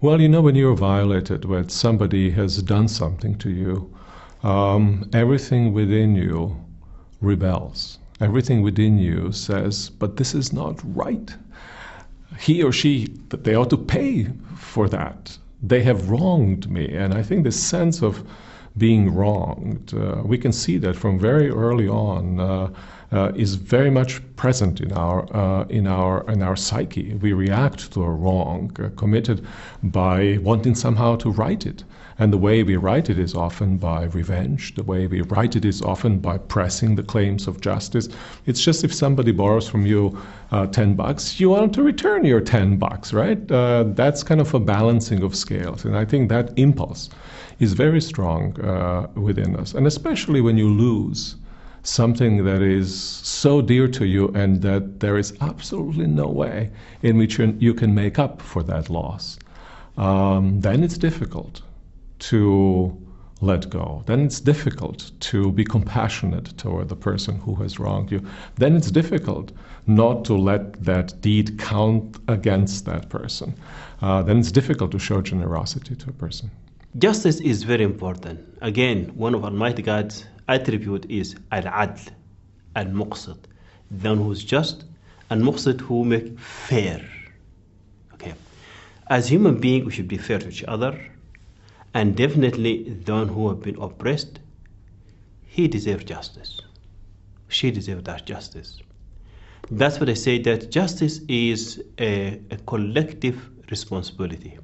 Well, when you're violated, when somebody has done something to you, everything within you rebels. Everything within you says, but this is not right. He or she, they ought to pay for that. They have wronged me. And I think this sense of being wronged, we can see that from very early on, is very much present in our psyche. We react to a wrong committed by wanting somehow to right it. And the way we right it is often by revenge. The way we right it is often by pressing the claims of justice. It's just if somebody borrows from you $10, you want to return your $10, right? That's kind of a balancing of scales. And I think that impulse is very strong within us. And especially when you lose something that is so dear to you and that there is absolutely no way in which you can make up for that loss, then it's difficult to let go. Then it's difficult to be compassionate toward the person who has wronged you. Then it's difficult not to let that deed count against that person. Then it's difficult to show generosity to a person. Justice is very important. Again, one of Almighty God's attribute is al-adl, al-muqsid, the one who's just, and muqsid who make fair. Okay. As human beings, we should be fair to each other, and definitely the one who have been oppressed, he deserves justice. She deserves that justice. That's what I say, that justice is a collective responsibility.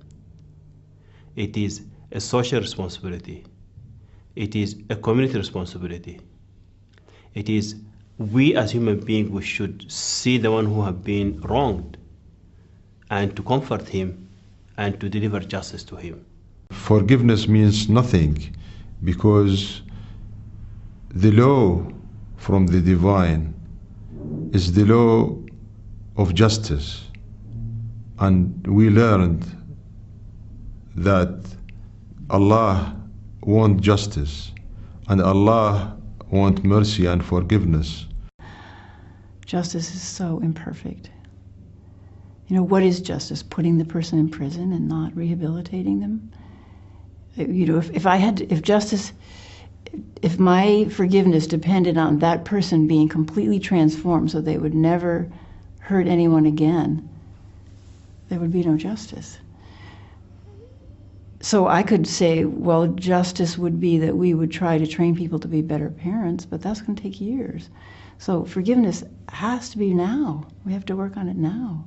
It is a social responsibility. It is a community responsibility. It is we as human beings, we should see the one who have been wronged and to comfort him and to deliver justice to him. Forgiveness means nothing because the law from the divine is the law of justice. And we learned that Allah wants justice and Allah wants mercy and forgiveness. Justice is so imperfect. What is justice? Putting the person in prison and not rehabilitating them? If my forgiveness depended on that person being completely transformed so they would never hurt anyone again, there would be no justice. So I could say, well, justice would be that we would try to train people to be better parents, but that's going to take years. So forgiveness has to be now. We have to work on it now.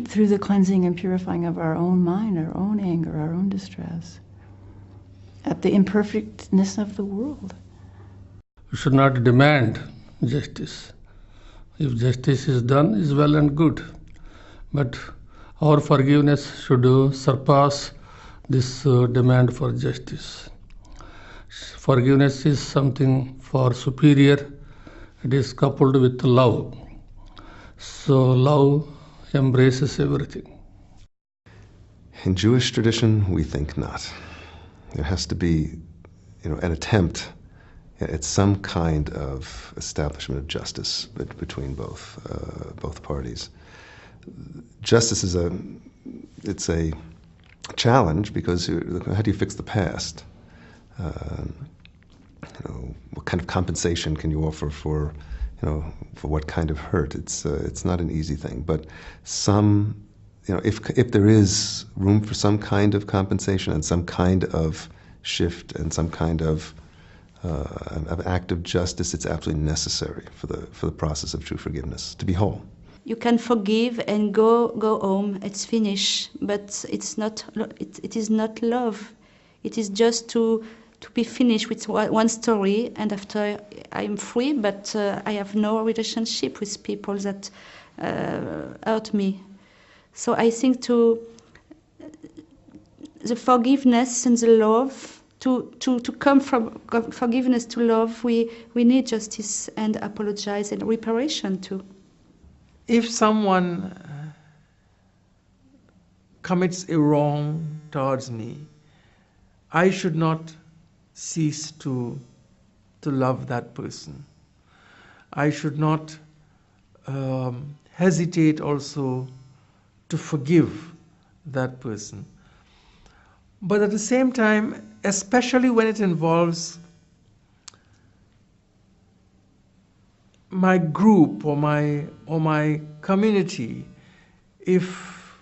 Through the cleansing and purifying of our own mind, our own anger, our own distress, at the imperfectness of the world. We should not demand justice. If justice is done, is well and good. But our forgiveness should surpass this demand for justice. Forgiveness is something for superior. It is coupled with love. So love embraces everything. In Jewish tradition, we think not. There has to be, an attempt at some kind of establishment of justice between both parties. Justice is a challenge because how do you fix the past? What kind of compensation can you offer for what kind of hurt? It's not an easy thing, but if there is room for some kind of compensation and some kind of shift and some kind of act of justice, it's absolutely necessary for the process of true forgiveness to be whole. You can forgive and go home. It's finished, but it's not. It is not love. It is just to be finished with one story, and after I'm free. But I have no relationship with people that hurt me. So I think the forgiveness and the love to come from forgiveness to love, we need justice and apologize and reparation too. If someone commits a wrong towards me, I should not cease to love that person. I should not hesitate also to forgive that person. But at the same time, especially when it involves my group or my community, if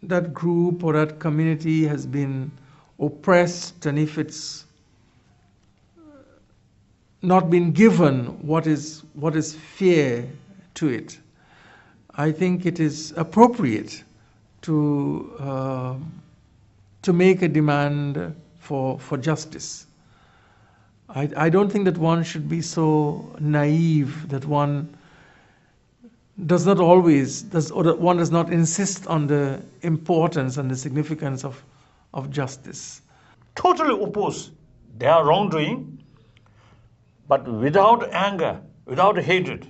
that group or that community has been oppressed, and if it's not been given what is fair to it, I think it is appropriate to make a demand for justice. I don't think that one should be so naive that one does not insist on the importance and the significance of justice. Totally oppose their wrongdoing, but without anger, without hatred.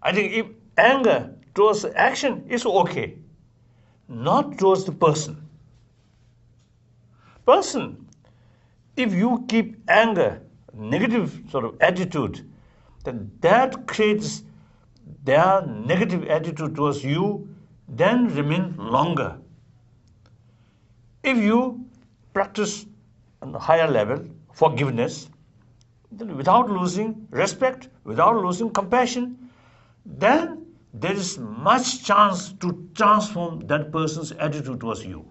I think if anger towards action is okay, not towards the person. If you keep anger, negative sort of attitude, then that creates their negative attitude towards you, then remain longer. If you practice on a higher level forgiveness, then without losing respect, without losing compassion, then there is much chance to transform that person's attitude towards you.